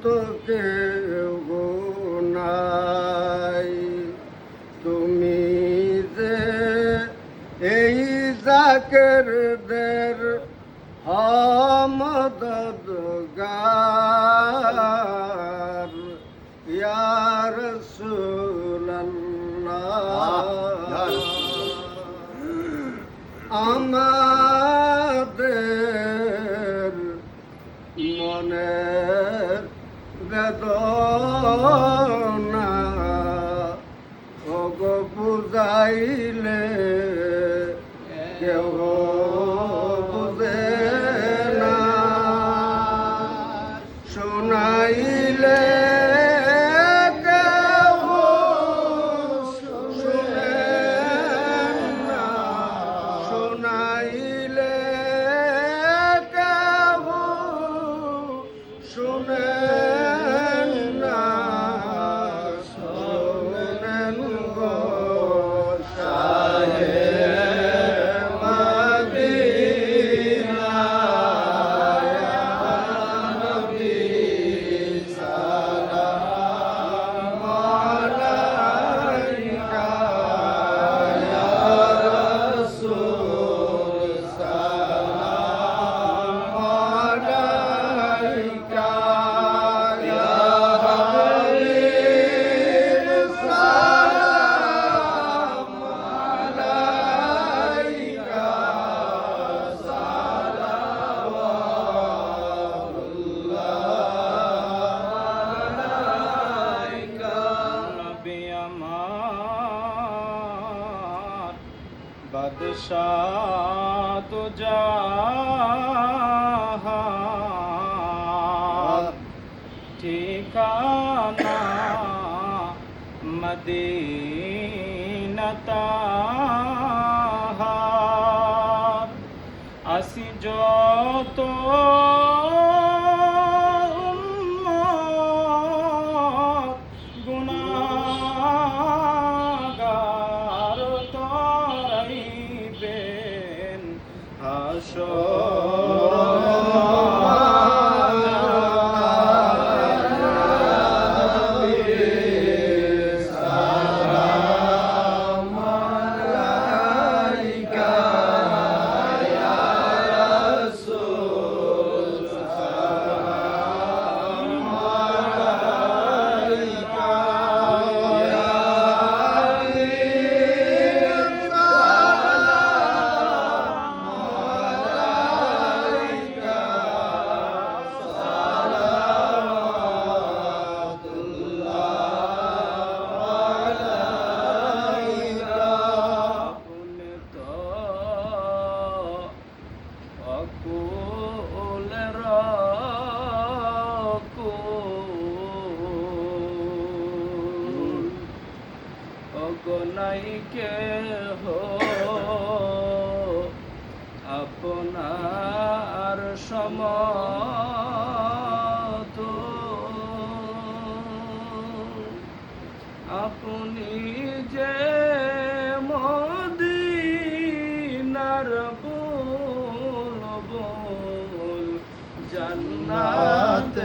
তো কেউ নাই, তুমি যে এই জাকেরদের মদদগার, ইয়া রাসূলুল্লাহ। আমাদের মনের বেদনা ওগো বুঝাইলে কেউ বুঝে না, শোনাইলে কেউ শুনে না, শোনাইলে কেউ শুনে না, শোনেন গো শাহে মদিনা, ইয়া নবী সালাম আলাইকা, ইয়া রাসূল সালাম আলাইকা, ইয়া হাবিব সালাম আলাইকা, নবী আমার বাদশাহ তো জাহান, ঠিকানা মদিনা তাহার, আসি যত উম্মত গুনাহগার তরাইবেন অগনাইকে হো আপনার সমত, আপনি যে মদিনার বুলবুল, জান্নাতের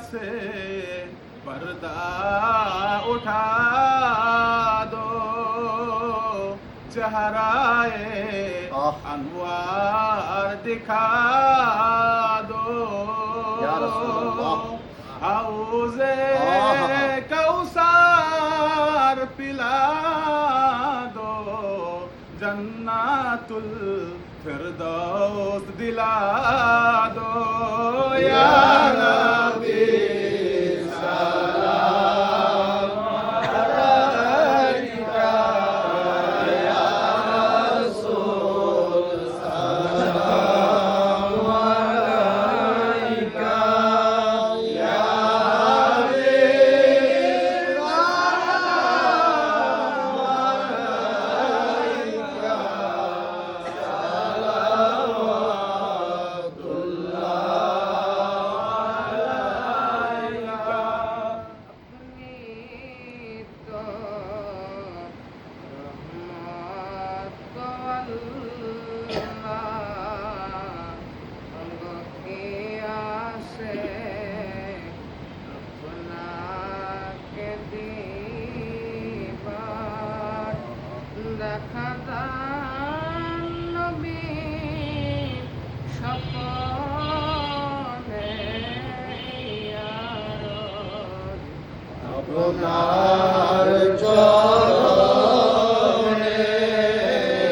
से पर्दा उठा दो, चेहराए अनवार दिखा दो, हौज़े कौसर पिला दो, जन्नतुल फिरदौस दिला दो, या नबी सलाम আপনার চরণে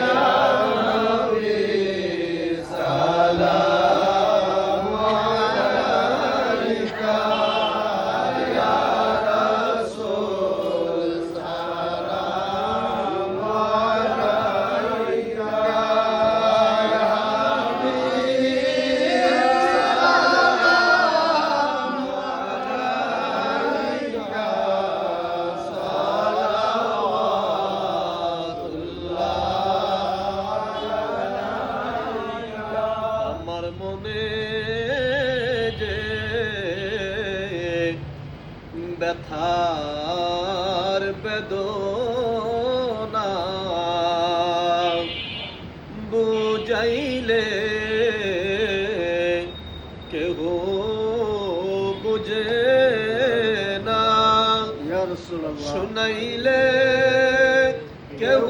নবী সালাম আলাইকা ইয়া রাসূল সালাম আলাইকা ইয়া হাবিব সালাম আলাইকা আমার মনে যে ব্যথার বেদনা বুঝাইলে কেহ বুঝে না ইয়া রাসূলুল্লাহ শুনাইলে কেউ